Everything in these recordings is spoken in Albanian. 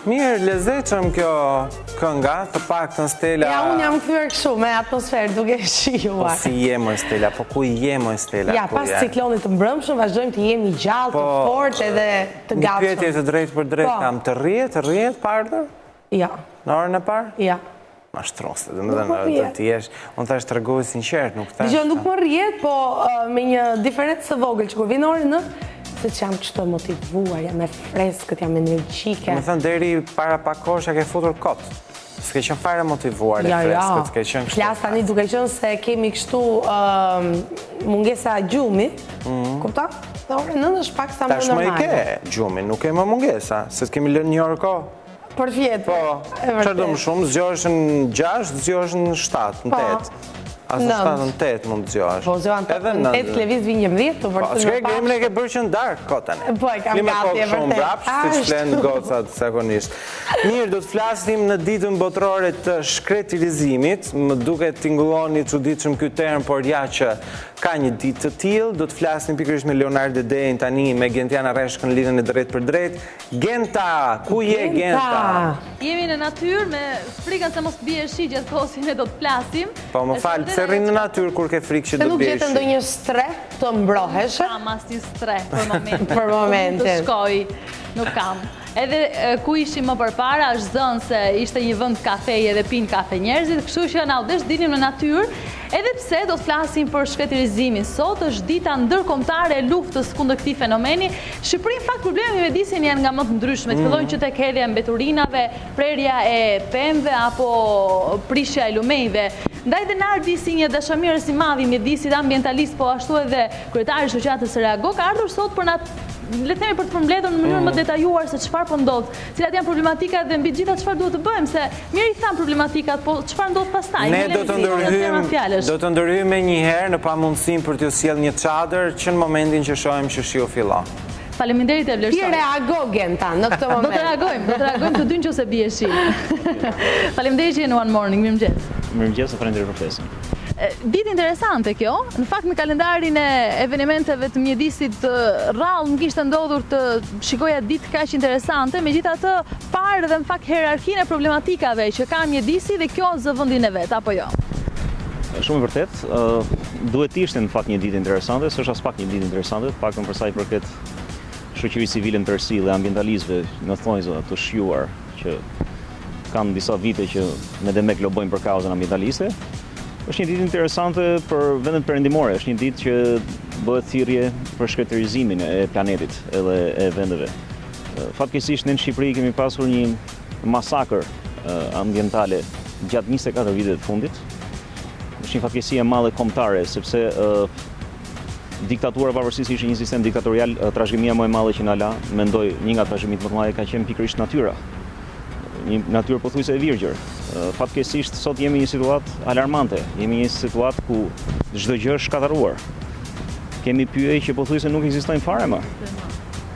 Mirë, lezetshëm kjo kënga, të paktën Stela. Ja, unë jam kthyer kështu me atmosferë duke shijuar. Po si je më Stela, po ku je më Stela? Ja, pas ciklonit të mbrëmshëm vazhdojmë të jemi gjallë, të fortë edhe të gatshëm. Një pyetje të drejtë për drejtë kam, të rrihet parë? Ja. Në orën e parë? Ja. Ma shtroste, dhe të jesh, unë thash të rregoj sinqert, nuk thash. Dgjoj, nuk më rrihet, po me një diferencë të vogël që kur vjen orën 9, se që jam qëto motivuar, jam e freskët, jam energjike. Me thënë, deri para pak kohësh ke futur kot. S'ke qenë fare motivuar e freskët, s'ke qenë kështu. Flas tani duke qenë se kemi kështu mungesa gjumi, kupton? Dhe orë 9 është pak sa më normale. Tashmë i ke gjumi, nuk ke më mungesa, se t'kemi lënë një orë kohë. Për fjetë. Po, qërë do më shumë, zgjohesh në 6, zgjohesh në 7, në 8. Asë në 7, në 8 mund të zgjohesh. Po, zgjohesh në 8, televiz vi 11, të vërtë në pashë. Po, shkej e ke bërë që në darkë, kotën e. Po, e kam gati e vërtet. Shumë brapsh, të që flenë gocat zakonisht. Mirë, do të flasim në ditën botërore të shkretirizimit, më duke t'ingulloni që ditëshëm ky term, por ja që ka një ditë të tillë, do të flasim pikërisht me Leonard Dedejn tani me Gentiana Reshkën në lidhjen e drejtë për drejtë. Genta, ku je Genta? Jemi në natyrë me frikën se mos bie shi gjatë kohës ne do të flasim. Po më fal, pse rrin në natyrë kur ke frikë që do bie shi? Se nuk gjetë ndonjë stre të mbrohesh? Kam asnjë stre për momentin. Për momentin. Të shkoj, nuk kam. Edhe ku ishim më përpara është zënë se ishte një vend kafeje dhe pinë kafe njerëzit, kështu që na u desh dinim në natyrë, edhe pse do të flasim për shkretirizimin. Sot është dita ndërkombëtare e luftës kundër këtij fenomeni. Shqipërinë fakt problemi me disjen janë nga më të ndryshmet. Fillojnë që tek hedhja e mbeturinave, prerja e pemëve apo prishja e lumejve. Ndaj dhe Nardi si një dashamirës i madh i mjedisit ambientalist, po ashtu edhe kryetari i shoqatës Reago ka ardhur sot për na le të themi për të përmbledhur në mënyrë më detajuar se çfarë po ndodh, cilat janë problematikat dhe mbi gjitha çfarë duhet të bëjmë, se mirë i tham problematikat, po çfarë ndodh pastaj? Ne do të ndërhyjmë një herë në pamundësinë për t'ju sjell një çadër që në momentin që shohim që shiu fillon. Faleminderit e vlerësoj. Ti reago Genta në këtë moment. Do të reagojmë të dy nëse bie shi. Faleminderit që jeni One Morning, mirëmëngjes. Mirëmëngjes, faleminderit për flesin. Ditë interesante kjo, në fakt në kalendarin e evenimenteve të mjedisit rrallë më kishte ndodhur të shikoja ditë kaq interesante, megjithatë parë dhe në fakt hierarkinë e problematikave që ka mjedisi dhe kjo zë vendin e vet, apo jo? Shumë e vërtet, duhet të ishte në fakt një ditë interesante, s'është as pak një ditë interesante, paktën për sa i përket shoqërisë civile në tërësi dhe ambientalistëve në thonjza të shjuar që kanë disa vite që me demek lobojnë për kauzën ambientaliste. Është një ditë interesante për vendet perëndimore, është një ditë që bëhet thirrje për shkretirizimin e planetit edhe e vendeve. Fatkeqësisht ne në Shqipëri kemi pasur një masakër ambientale gjatë 24 viteve të fundit. Është një fatkeqësi e madhe kombëtare sepse diktatura pavarësisht ishte një sistem diktatorial, trashëgimia më e madhe që na la, mendoj një nga trashëgimitë më të mëdha ka qenë pikërisht natyra. Një natyrë pothuajse e virgjër. Fatkeqësisht sot jemi në një situatë alarmante, jemi në një situatë ku çdo gjë është shkatëruar. Kemi pyetje që pothuajse nuk ekzistojnë fare më.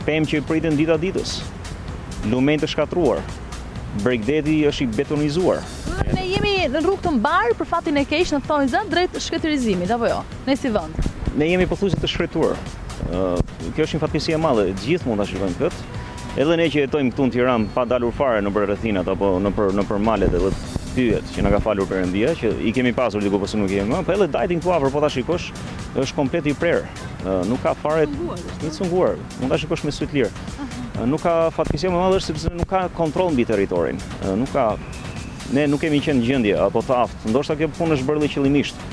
Pemë që priten dita ditës. Lumen të shkatëruar. Bregdeti është i betonizuar. Ne jemi në rrugë të mbarë për fatin e keq në thonjza drejt shkretirizimit, apo jo? Ne si vend. Ne jemi pothuajse të shkretuar. Kjo është një fatkeqësi e madhe, gjithë mund ta shikojmë këtë. Edhe ne që jetojmë këtu në Tiranë pa dalur fare nëpër rrethinat apo nëpër malet edhe pyet që na ka falur Perëndia, që i kemi pasur diku po se nuk jemi më, po edhe dajtin këtu afër po ta shikosh, është komplet i prerë. Nuk ka fare i cunguar, mund ta shikosh me sy të lirë. Nuk ka fatkeqësi më madhe sepse nuk ka kontroll mbi territorin. Ne nuk kemi qenë në gjendje apo të aftë. Ndoshta kjo punë është bërë qëllimisht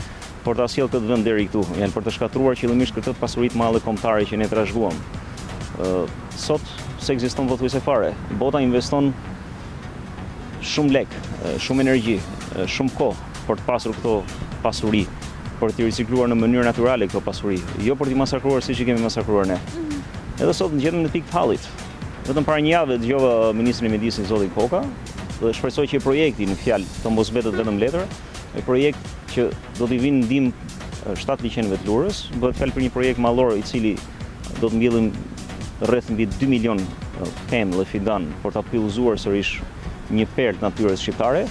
por ta sjell këtë vend deri këtu, janë për të shkatruar qëllimisht këtë pasuritë madhe kombëtare që ne trashëguam. Sot se ekziston pothuajse fare. Bota investon shumë lek, shumë energji, shumë kohë për të pasur këto pasuri, për t'i ricikluar në mënyrë natyrale këto pasuri, jo për t'i masakruar siç i kemi masakruar ne. Edhe sot ndjetëm në pikë të hallit. Vetëm para një jave dëgjova ministrin e mjedisit zotin Koka dhe shpresoj që projekti në fjalë të mos mbetet vetëm letër, një projekt që do t'i vinë ndihmë 7 liçenëve të Lurës, bëhet fjalë për një projekt mallor i cili do të mbjellim rreth mbi 2 milion pemë dhe fidan për ta pyllëzuar sërish një perlë të natyrës shqiptare.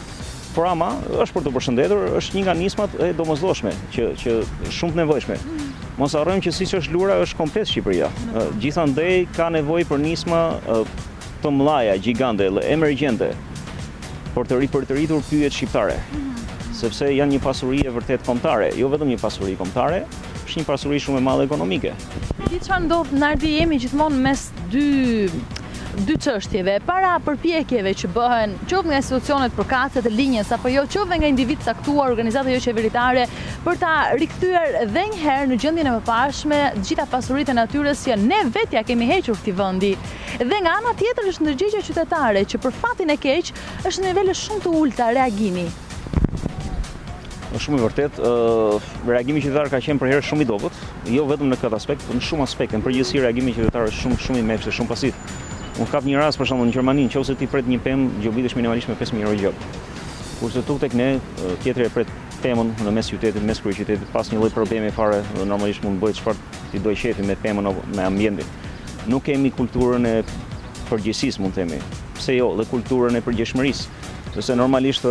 Por ama është për të përshëndetur, është një nga nismat e domosdoshme që shumë të nevojshme. Mos harrojmë që siç është Lura është komplet Shqipëria. Gjithandej ka nevojë për nisma të mëdha, gjigante, emergjente, për të rritur pyjet shqiptare. Sepse janë një pasuri e vërtet kombëtare, jo vetëm një pasuri kombëtare, është një pasuri shumë e madhe ekonomike. Di çfarë ndodh, Nardi, jemi gjithmonë mes dy çështjeve, para përpjekjeve që bëhen qoftë nga institucionet përkatëse të linjës apo jo, qoftë nga individ caktuar, organizata jo qeveritare, për ta rikthyer edhe një herë në gjendjen e mëparshme të gjitha pasuritë e natyrës që ne vetja kemi hequr këtij vendi. Dhe nga ana tjetër është ndërgjegjja qytetare që për fatin e keq është në nivele shumë të ulta reagimi. Është shumë i vërtet, reagimi qytetar ka qenë për herë shumë i dobët, jo vetëm në këtë aspekt, por në shumë aspekte. Në përgjithësi reagimi qytetar është shumë i mepshëm, shumë pasiv. Unë kap një rast për shembull në Gjermani, nëse ti pret një pemë, gjobitesh minimalisht me 5.000 euro gjop. Kurse tu tek ne, tjetri e pret pemën në mes qytetit, mes kryeqytetit, pas një lloj problemi fare, normalisht mund bëhet çfarë ti do qefi me pemën apo me ambientin. Nuk kemi kulturën e përgjegjësisë, mund të themi. Pse jo, dhe kulturën e përgjegjshmërisë. Sepse normalisht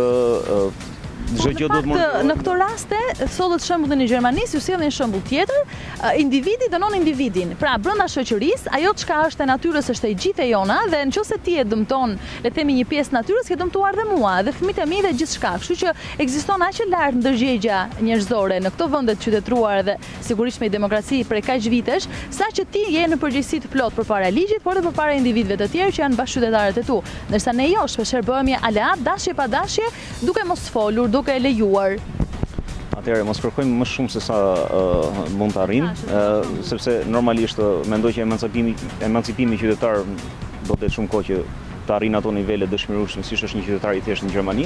në këto raste, sollet shembullin e Gjermanisë, ju sjell një shembull tjetër, individi dënon individin. Pra, brenda shoqërisë, ajo çka është e natyrës është e gjithë e jona dhe nëse ti e dëmton, le të themi një pjesë natyrës, ke dëmtuar dhe mua, dhe fëmijët e mi dhe gjithçka. Kështu që ekziston aq e lartë ndërgjegja njerëzore në këto vende të qytetëruara dhe sigurisht me demokraci prej kaq vitesh, saqë ti je në përgjegjësi të plot përpara ligjit, por edhe përpara individëve të tjerë që janë bashkëqytetarët e tu. Ndërsa ne jo, shpeshherë bëhemi aleat, dashje pa dashje, duke mos folur, duke e lejuar. Atëherë mos kërkojmë më shumë se sa mund të arrijmë, sepse normalisht mendoj që emancipimi qytetar do të jetë shumë kohë që të arrijnë ato nivele dëshmirueshme siç është një qytetar i thjeshtë në Gjermani.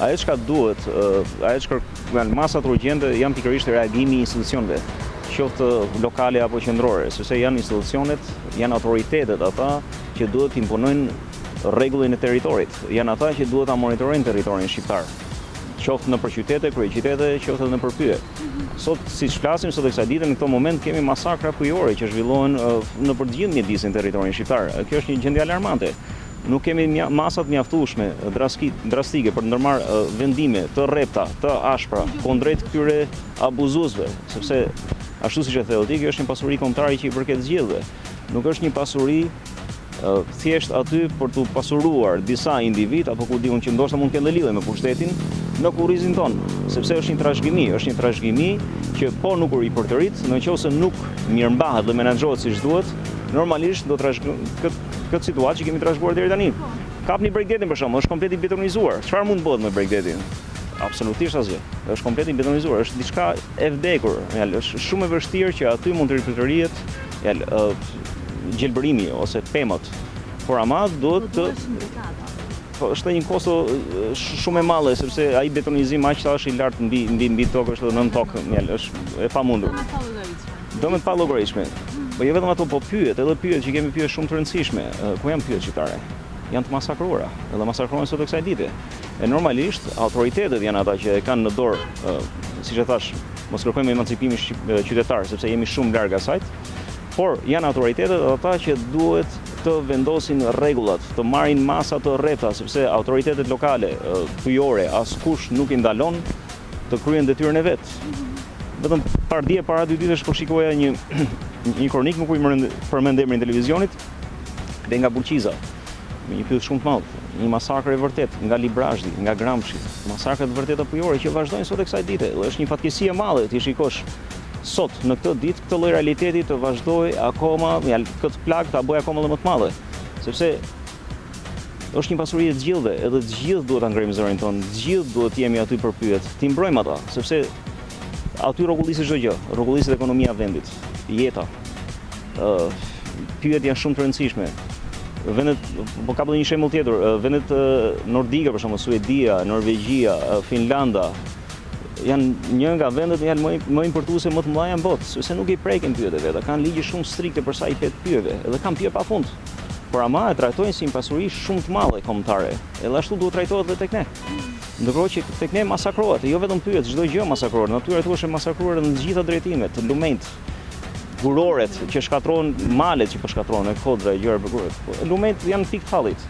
Ajo çka duhet, ajo çka janë masat urgjente janë pikërisht reagimi i institucioneve, qoftë lokale apo qendrore, sepse janë institucionet, janë autoritetet ata që duhet të imponojnë rregullin e territorit, janë ata që duhet ta monitorojnë territorin shqiptar. Qoftë në përqytete, kryeqytete, qoftë edhe në përpye. Sot, siç flasim sot e kësaj dite, në këtë moment kemi masakra kryesore që zhvillohen në të gjithë mjedisin territorin shqiptar. Kjo është një gjendje alarmante. Nuk kemi masat mjaftueshme, drastike për të ndërmarrë vendime të rrepta, të ashpra kundrejt këtyre abuzuesve, sepse ashtu siç e theu ti, kjo është një pasuri kombëtare që i përket zgjedhjeve. Nuk është një pasuri thjesht aty për të pasuruar disa individ apo ku diun që ndoshta mund të kenë lidhje me pushtetin në kurrizin ton, sepse është një trashëgimi që po nuk i përtërit, nëse nuk mirëmbahet dhe menaxhohet siç duhet, normalisht do këtë situatë që kemi trashëguar deri tani. Kapni Bregdetin për shembull, është komplet i betonizuar. Çfarë mund bëhet me Bregdetin? Absolutisht asgjë. Është komplet i betonizuar, është diçka e vdekur. Është shumë e vështirë që aty mund të ripërtërihet gjelbërimi ose pemët. Por ama duhet të është një kosto shumë e madhe sepse ai betonizim aq është i lartë mbi tokë, është nën tokë, është e pamundur. Do me të pa llogaritshme. Po jo vetëm ato, po pyet që kemi pyetje shumë të rëndësishme. Ku janë pyetjet shqiptare? Janë të masakruara, edhe masakrohen sot kësaj dite. E normalisht autoritetet janë ata që e kanë në dorë, siç e thash, mos kërkojmë emancipimin qytetar sepse jemi shumë larg asaj. Por janë autoritetet ata që duhet të vendosin rregullat, të marrin masa të rrepta, sepse autoritetet lokale, pyjore, askush nuk i ndalon të kryen detyrën e vet. Vetëm para 2 ditësh po shikoja një kronik, nuk i përmend emrin televizionit, dhe nga Bulqiza, me një pyetje shumë të madh, një masakër e vërtet nga Librazhdi, nga Gramshi, masakra të vërteta pyjore që vazhdojnë sot e kësaj dite. Është një fatkeqësi e madhe ti shikosh sot në këtë ditë këtë lloj realiteti të vazhdoj akoma, këtë plagë ta bëj akoma edhe më të madhe, sepse është një pasuri e të gjithëve, edhe të gjithë duhet ta ngrejmë zërin ton, të gjithë duhet jemi aty për pyet, ti mbrojmë ata, sepse aty rregulliset çdo gjë, rregulliset ekonomia e vendit, jeta. Pyetjet janë shumë të rëndësishme. Vendet, po ka një shembull tjetër, vendet nordike, për shembull Suedia, Norvegjia, Finlanda, janë një nga vendet më importuese më të mëdha në botë, sepse nuk i prekin pyetjet veta, kanë ligje shumë strikte për sa i pet pyetjeve, edhe kanë pyetje pafund. Por ama e trajtojnë si një pasuri shumë të madhe kombëtare. Edhe ashtu duhet trajtohet edhe tek ne. Ndërkohë që tek ne masakrohet, jo vetëm pyet, çdo gjë masakrohet. Natyra thua është masakruar në të gjitha drejtimet, lumenjt, guroret që shkatrohen, malet që po shkatrohen, kodra, gjëra për guroret. Lumenjt janë pikë fallit.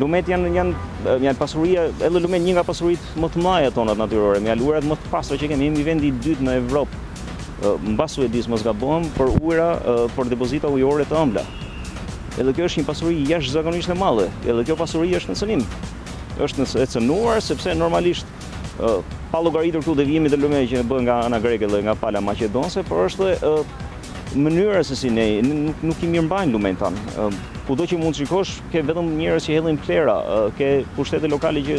Lumet janë pasuria, edhe lumet një nga pasuritë më të mëdha tona natyrore, urat më të pastra që kemi. Jemi vendi i dytë në Evropë, mbas Suedisë mos gabojmë, për ujëra, për depozita ujore të ëmbla. Edhe kjo është një pasuri jashtëzakonisht e madhe. Edhe kjo pasuri është në cënim. Është e cënuar sepse normalisht pa llogaritur këtu devijimin e lumeve që bëhen nga ana greke dhe nga pala maqedonse, por është mënyra se si ne nuk i mirëmbajnë lumen tanë. Kudo që mund të shikosh, ke vetëm njerëz që hedhin plera, ke pushtete lokale që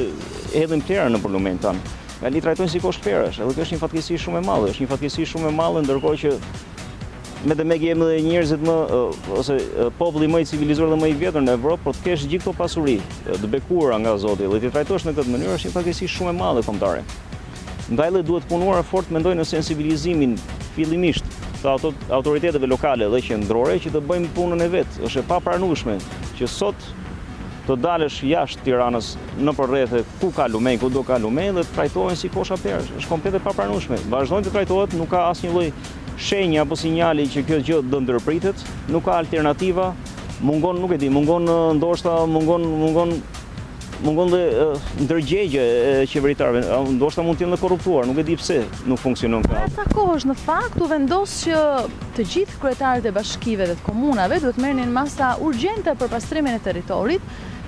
hedhin plera nëpër lumen tanë. I trajtojnë si kosh plerash, edhe kjo është një fatkeqësi shumë e madhe, është një fatkeqësi shumë e madhe, ndërkohë që me jemi dhe njerëzit ose populli më i civilizuar dhe më i vjetër në Evropë, por të kesh gjithë këto pasuri të bekuara nga Zoti dhe ti trajtosh në këtë mënyrë është një fatkeqësi shumë e madhe kombëtare. Ndaj dhe duhet punuar fort mendoj në sensibilizimin fillimisht të autoriteteve lokale dhe qendrore që të bëjmë punën e vet. Është e papranueshme që sot të dalësh jashtë Tiranës nëpër rrethe ku ka lumen, ku do ka lumen dhe të trajtohen si kosha perash. Është komplet e papranueshme. Vazhdojnë të trajtohet, nuk ka asnjë lloj shenja apo sinjali që kjo gjë do ndërpritet, nuk ka alternativa, mungon, nuk e di, ndoshta mungon dhe ndërgjegje e qeveritarëve, ndoshta mund të jenë korruptuar, nuk e di pse nuk funksionon kjo. Sa kohë është në fakt u vendos që të gjithë kryetarët e bashkive dhe të komunave duhet merrnin masa urgjente për pastrimin e territorit.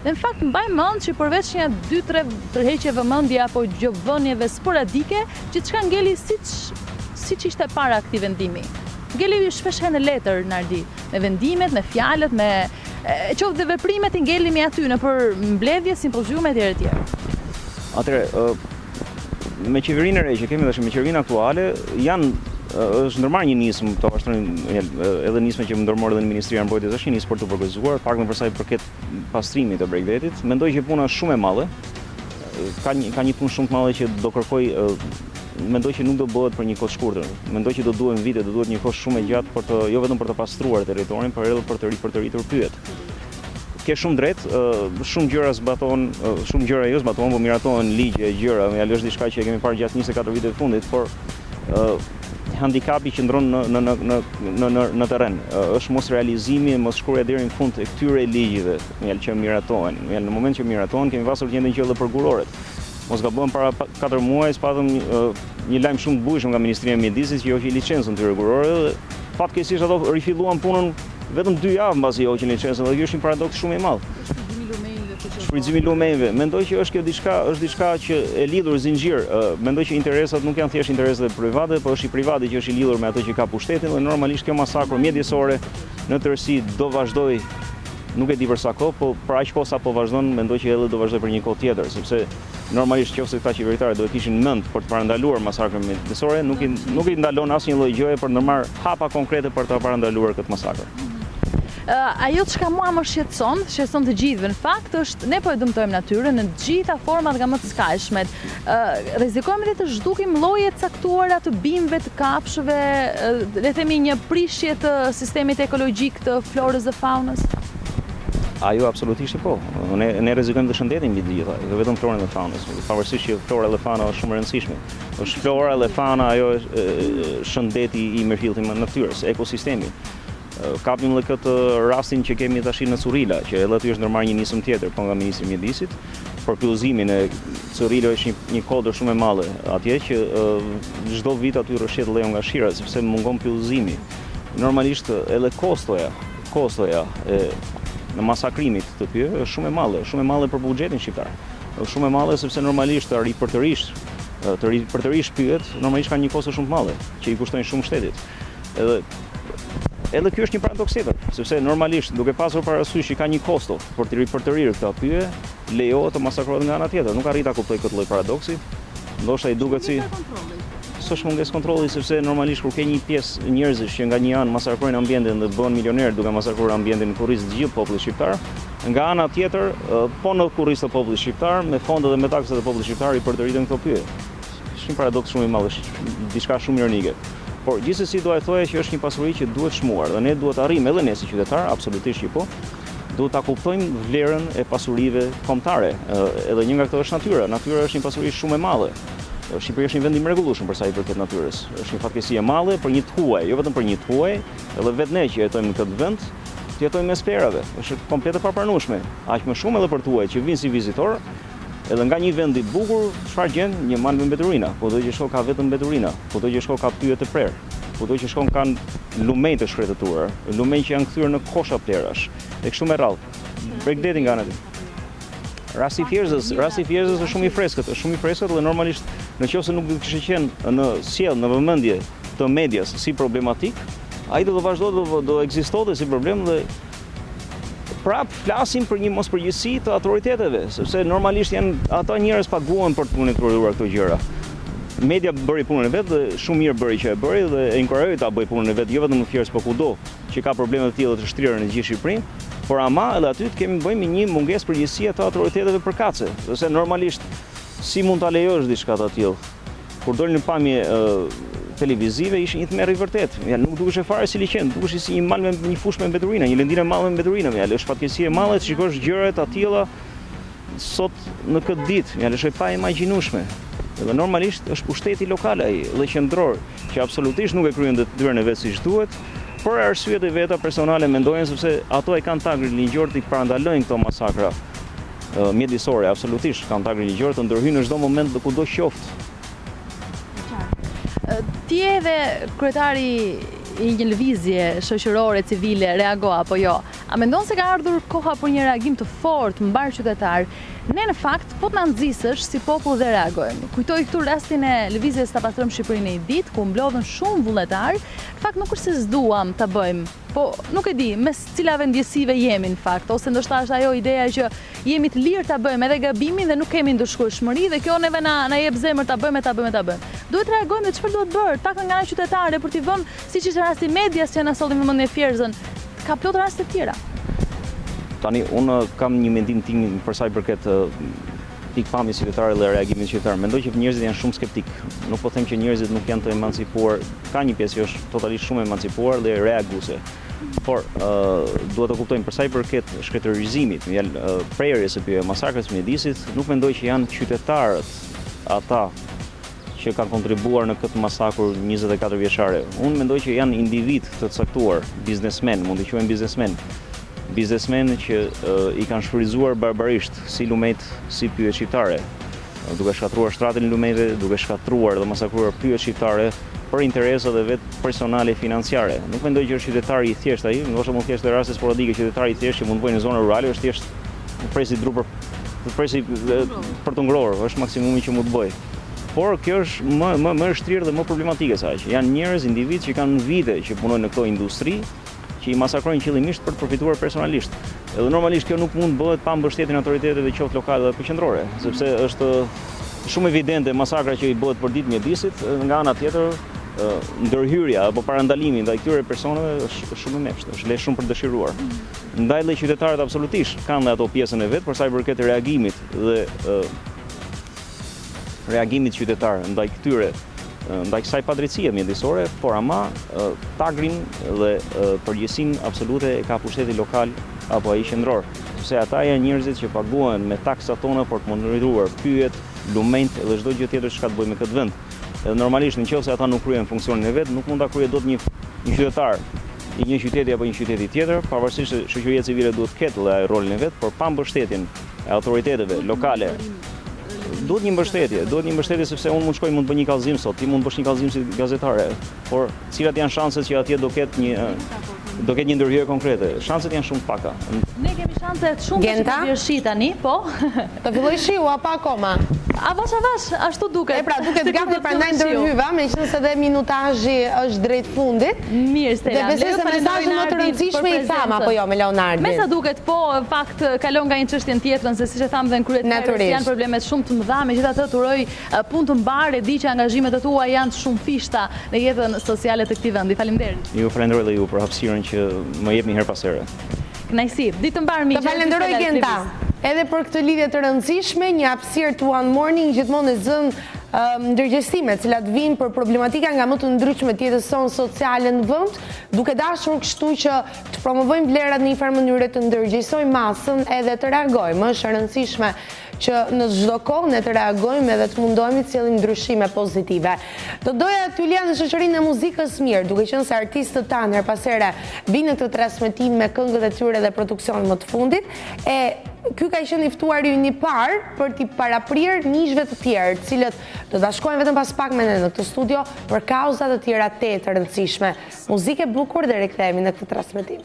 Dhe në fakt mbaj mend që përveç një 2-3 tërheqje vëmendje apo gjovënieve sporadike, gjithçka ngeli siç ishte para këtij vendimi. Ngeli shpesh herë në letër Nardi, me vendimet, me fjalët, me qoftë dhe veprimet i ngelimi aty nëpër mbledhje, simpoziume etj. Atëherë, me qeverinë e re që kemi tash, me qeverinë aktuale, është ndërmarrë një nismë të vazhdojnë edhe nisma që më ndërmorë edhe në Ministria e Mbrojtjes është një nismë për të përgojzuar, pak më për sa i përket pastrimit të Bregdetit. Mendoj që puna është shumë e madhe. Ka një punë shumë të madhe që do kërkoj, mendoj që nuk do bëhet për një kohë të shkurtër. Mendoj që do duhen vite, do duhet një kohë shumë e gjatë jo vetëm për të pastruar territorin, por edhe për të rritur pyet. Ke shumë drejt, shumë gjëra jo zbatohen, po miratohen ligje, gjëra, është diçka që e kemi parë gjatë 24 viteve të fundit, por handikapi që ndron në terren. Është mos realizimi, mos shkruajtja deri në fund të këtyre ligjeve, që miratohen. Në moment që miratohen, kemi pasur gjendjen që edhe për guroret. Mos gabojmë para 4 muaj, patëm një lajm shumë të bujshëm nga Ministria e Mjedisit që hoqi licencën tyre gurorëve dhe fatkeqësisht ato rifilluan punën vetëm 2 javë mbasi hoqin licencën dhe kjo është një paradoks shumë i madh. Shfrytëzimi i lumenjve. Mendoj që është diçka që e lidhur zinxhir. Mendoj që interesat nuk janë thjesht interesat private, por është i privati që është i lidhur me ato që ka pushtetin dhe normalisht kjo masakër mjedisore në tërësi do vazhdoj. Nuk e di për sa kohë, po për aq kohë sa po vazhdon, mendoj që edhe do vazhdoj për një kohë tjetër, sepse normalisht nëse këta qeveritarë do të kishin mend për të parandaluar masakrën mjedisore, nuk i ndalon asnjë lloj gjëje për të marrë hapa konkrete për të parandaluar këtë masakër. Ajo çka mua më shqetëson të gjithëve në fakt është ne po e dëmtojmë natyrën në të gjitha format nga më të skajshmet. Rrezikojmë të zhdukim lloje të caktuara të bimëve, të kafshëve, le të themi një prishje të sistemit ekologjik të florës dhe faunës. Ajo absolutisht po. Ne rrezikojmë të shëndetin mbi të gjitha, jo vetëm florën dhe faunës, pavarësisht që flora dhe fauna është shumë e rëndësishme. Është flora dhe fauna, ajo është shëndeti i mirëfillësit të natyrës, ekosistemi. Kapim edhe këtë rastin që kemi tash në Currila, që edhe aty është ndërmarrë një nismë tjetër po nga Ministri i Mjedisit për pyllëzimin e Currila është një kodër shumë e madhe atje që çdo vit aty rrëshet lejo nga shira sepse mungon pyllëzimi. Normalisht edhe kostoja në masakrimit të tyre është shumë e madhe për buxhetin shqiptar. Është shumë e madhe sepse normalisht të ripërtërish pyet, normalisht ka një kosto shumë të madhe që i kushtojnë shumë shtetit. Edhe kjo është një paradoks tjetër, sepse normalisht duke pasur parasysh që ka një kosto për të ripërtërirë këta pyje, lejohet të masakrohet nga ana tjetër. Nuk arrita kuptoj këtë lloj paradoksi. Ndoshta i duket si s'është mungesë kontrolli sepse normalisht kur ke një pjesë njerëzish që nga një anë masakrojnë ambientin dhe bëhen milionerë duke masakruar ambientin në kurriz të gjithë popullit shqiptar, nga ana tjetër po në kurriz të popullit shqiptar me fondet dhe me taksat e popullit shqiptar i përtëriten këto pyje. Është një paradoks shumë i madh, diçka shumë ironike. Por gjithsesi do e thoja që është një pasuri që duhet shmuar dhe ne duhet arrijmë edhe ne si qytetar, absolutisht që po, duhet ta kuptojmë vlerën e pasurive kombëtare. Edhe një nga këto është natyra. Natyra është një pasuri shumë e madhe. Shqipëria është një vend i mrekullueshëm për sa i përket natyrës. Është një fatkeqësi e madhe për një të huaj, jo vetëm për një të huaj, edhe vetë ne që jetojmë në këtë vend, të jetojmë mes perave. Është komplet e papranueshme. Aq më shumë edhe për të huaj që vinë si vizitor, edhe nga një vend i bukur, çfarë gjen? Një mal me mbeturina. Kudo që shkon ka vetëm mbeturina. Kudo që shkon ka pyje të prerë. Kudo që shkon kanë lumenj të shkretëtuar, lumenj që janë kthyer në kosha plerash. e kështu me radhë. Breakdancing nga ana tjetër. Rasti i Fierzës është shumë i freskët, dhe normalisht nëse nuk do të kishte qenë në sjell, në vëmendje të medias si problematik, ai do të vazhdojë do ekzistonte si problem dhe prap flasim për një mospërgjegjësi të autoriteteve, sepse normalisht janë ata njerëz paguhen për të monitoruar këto gjëra. Media bëri punën e vet dhe shumë mirë bëri që e bëri dhe e inkurajoj ta bëj punën e vet, jo vetëm në Fierzë, por kudo që ka probleme të tilla të shtrirë në gjithë Shqipërinë. Por ama edhe aty kemi bëjmë një mungesë përgjegjësie të autoriteteve përkatëse, sepse normalisht si mund ta lejosh diçka të tillë. Kur dolën në pamje televizive ishin një tmerr i vërtet. Ja nuk dukesh fare si liçen, dukesh si një mal me një fushë me mbeturina, një lëndinë e madhe me mbeturina. Ja është fatkeqësi e madhe të shikosh gjëra të tilla sot në këtë ditë. Ja është pa imagjinueshme. Dhe normalisht është pushteti lokal ai dhe qendror që absolutisht nuk e kryen detyrën e vet siç duhet. Por arsyet e veta personale mendojnë sepse ato e kanë tagrin ligjor të parandalojnë këto masakra mjedisore, absolutisht kanë tagrin ligjor të ndërhyjnë në çdo moment dhe kudo qoftë. Ti edhe kryetari i një lëvizje shoqërore civile reagoi apo jo? A mendon se ka ardhur koha për një reagim të fortë mbar qytetar? Ne në fakt po të na nxisësh si popull dhe reagojmë. Kujtoj këtu rastin e lëvizjes Ta pastrojmë Shqipërinë një ditë, ku mblodhen shumë vullnetar. Në fakt nuk është se s'duam ta bëjmë, po nuk e di mes cilave ndjesive jemi në fakt, ose ndoshta është ajo ideja që jemi të lirë ta bëjmë edhe gabimin dhe nuk kemi ndëshkueshmëri dhe kjo neve na jep zemër ta bëjmë. Duhet reagojmë dhe çfarë duhet bërë? Pak nga ana qytetare për t'i vënë, siç ishte rasti medias që na solli në mendje Fierzën, ka plot raste të tjera. Tani, unë kam një mendim tim për sa i përket pikpamjes qytetare dhe reagimit qytetar. Mendoj që njerëzit janë shumë skeptik. Nuk po them që njerëzit nuk janë të emancipuar. Ka një pjesë që është totalisht shumë emancipuar dhe reaguese. Por duhet të kuptojmë për sa i përket shkretërizimit, prerjes së masakrës mjedisit, nuk mendoj që janë qytetarët ata që kanë kontribuar në këtë masakur 24 vjeçare. Unë mendoj që janë individ të caktuar, biznesmen, mund të quajmë biznesmen që i kanë shfrytzuar barbarisht si lumet, si pyjet shqiptare, duke shkatruar shtratin e lumeve, duke shkatruar dhe masakruar pyjet shqiptare për interesat e vet personale financiare. Nuk mendoj që është qytetari i thjeshtë ai, ndoshta mund të thjesht në raste sporadike qytetari i thjeshtë që mund të bëjë në zonë rurale, është thjesht presi dru për të ngrohur, është maksimumi që mund të bëjë. Por kjo është më e shtrirë dhe më problematike se aq. Janë njerëz, individ që kanë vite që punojnë në këto industri, që i masakrojnë qëllimisht për të përfituar personalisht. Edhe normalisht kjo nuk mund bëhet pa mbështetjen e autoriteteve qoftë lokale dhe qendrore, sepse është shumë evidente masakra që i bëhet për ditë mjedisit, nga ana tjetër ndërhyrja apo parandalimi ndaj këtyre personave është shumë i mësht, është le shumë për dëshiruar. Ndaj dhe qytetarët absolutisht kanë dhe ato pjesën e vet për sa i përket reagimit dhe reagimit qytetar ndaj këtyre ndaj kësaj padrejtësie mjedisore, por ama tagrin dhe përgjegjësinë absolute e ka pushteti lokal apo ai qendror, sepse ata janë njerëzit që paguhen me taksat tona për të monitoruar pyjet, lumenjt dhe çdo gjë tjetër që ka të bëjë me këtë vend. Edhe normalisht nëse ata nuk kryejnë funksionin e vet, nuk mund ta kryejë dot një qytetar i një qyteti apo një qyteti tjetër, pavarësisht se shoqëria civile duhet të ketë dhe rolin e vet, por pa mbështetjen e autoriteteve lokale. Duhet një mbështetje sepse unë mund shkoj mund të bëj një kallëzim sot, ti mund të bësh një kallëzim si gazetare, por cilat janë shanset që atje do ketë një ndërhyrje konkrete? Shanset janë shumë paka. Ne kemi shanse shumë të vjerëshi tani, po. Të filloj shiu apo akoma? Avash, ashtu duket. Pra duket gati prandaj ndërhyva, meqenëse edhe minutazhi është drejt fundit. Mirë, Stella. Dhe besoj se mesazhi më të rëndësishëm i tham apo jo me Leonardin. Me sa duket, po, në fakt kalon nga një çështje tjetrën, se siç e tham dhe në kryetarës janë probleme shumë të mëdha, megjithatë uroj punë të mbarë, di që angazhimet e tua janë shumë fishta në jetën sociale të këtij vendi. Faleminderit. Ju falenderoj dhe ju për hapësirën që më jepni her pas here. Kënaqësi. Ditë të mbarë miq. Të falenderoj Genta. Edhe për këtë lidhje të rëndësishme, një hapësirë të One Morning gjithmonë e zën ndërgjegjësime, cilat vijnë për problematika nga më të ndryshme të jetës sonë sociale në vend, duke dashur kështu që të promovojmë vlerat në një farë mënyrë të ndërgjegjësojmë masën edhe të reagojmë. Është e rëndësishme që në çdo kohë ne të reagojmë edhe të mundohemi të sjellim ndryshime pozitive. Do doja t'ju lija në shoqërinë e muzikës mirë, duke qenë se artistët tanë her pas here vinë në këtë transmetim me këngët e tyre dhe produksionin më të fundit, e ky ka qenë i ftuari i parë për t'i paraprirë miqve të tjerë, të cilët do ta shkojnë vetëm pas pak me ne në këtë studio për kauza të tjera të rëndësishme. Muzikë e bukur dhe rikthehemi në këtë transmetim.